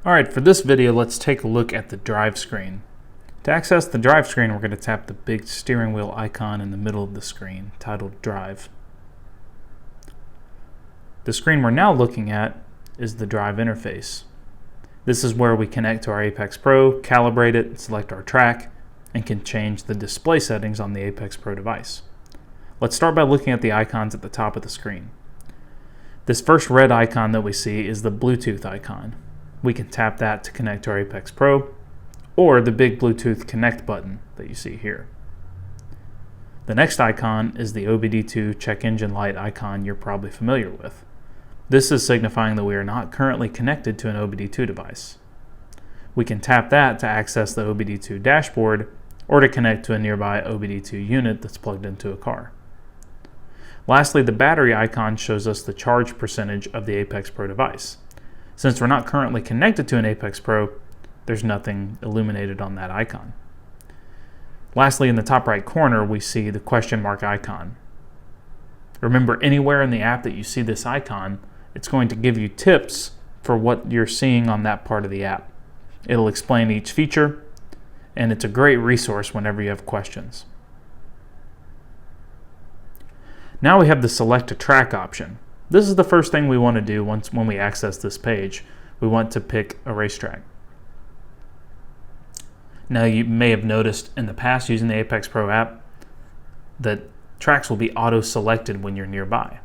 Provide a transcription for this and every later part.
Alright, for this video, let's take a look at the drive screen. To access the drive screen, we're going to tap the big steering wheel icon in the middle of the screen, titled Drive. The screen we're now looking at is the drive interface. This is where we connect to our Apex Pro, calibrate it, select our track, and can change the display settings on the Apex Pro device. Let's start by looking at the icons at the top of the screen. This first red icon that we see is the Bluetooth icon. We can tap that to connect to our Apex Pro, or the big Bluetooth Connect button that you see here. The next icon is the OBD2 check engine light icon you're probably familiar with. This is signifying that we are not currently connected to an OBD2 device. We can tap that to access the OBD2 dashboard or to connect to a nearby OBD2 unit that's plugged into a car. Lastly, the battery icon shows us the charge percentage of the Apex Pro device. Since we're not currently connected to an Apex Pro, there's nothing illuminated on that icon. Lastly, in the top right corner, we see the question mark icon. Remember, anywhere in the app that you see this icon, it's going to give you tips for what you're seeing on that part of the app. It'll explain each feature, and it's a great resource whenever you have questions. Now we have the Select a Track option. This is the first thing we want to do when we access this page. We want to pick a racetrack. Now you may have noticed in the past using the Apex Pro app that tracks will be auto-selected when you're nearby.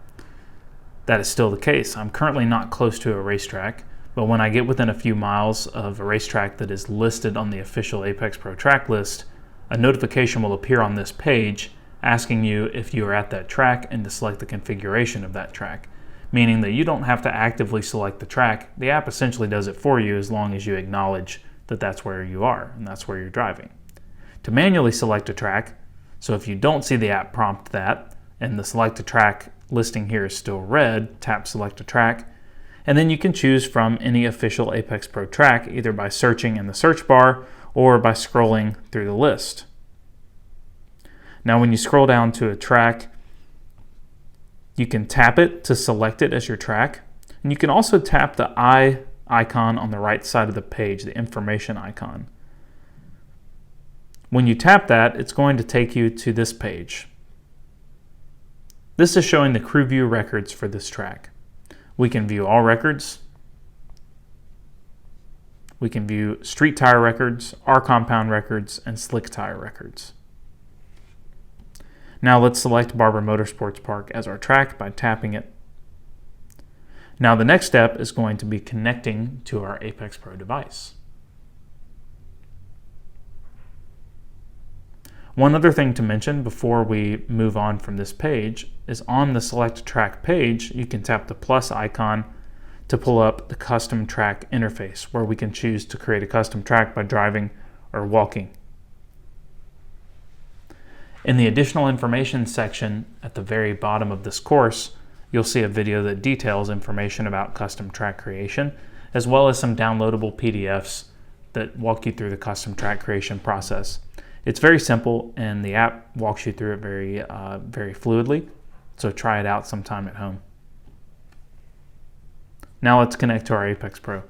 That is still the case. I'm currently not close to a racetrack, but when I get within a few miles of a racetrack that is listed on the official Apex Pro track list, a notification will appear on this page asking you if you are at that track and to select the configuration of that track, meaning that you don't have to actively select the track. The app essentially does it for you as long as you acknowledge that that's where you are and that's where you're driving. To manually select a track, so if you don't see the app prompt that and the select a track listing here is still red, tap select a track, and then you can choose from any official Apex Pro track either by searching in the search bar or by scrolling through the list. Now when you scroll down to a track, you can tap it to select it as your track, and you can also tap the eye icon on the right side of the page, the information icon. When you tap that, it's going to take you to this page. This is showing the crew view records for this track. We can view all records. We can view street tire records, R compound records, and slick tire records. Now let's select Barber Motorsports Park as our track by tapping it. Now the next step is going to be connecting to our Apex Pro device. One other thing to mention before we move on from this page is on the Select Track page, you can tap the plus icon to pull up the custom track interface where we can choose to create a custom track by driving or walking. In the additional information section at the very bottom of this course, you'll see a video that details information about custom track creation, as well as some downloadable PDFs that walk you through the custom track creation process. It's very simple, and the app walks you through it very fluidly, so try it out sometime at home. Now let's connect to our Apex Pro.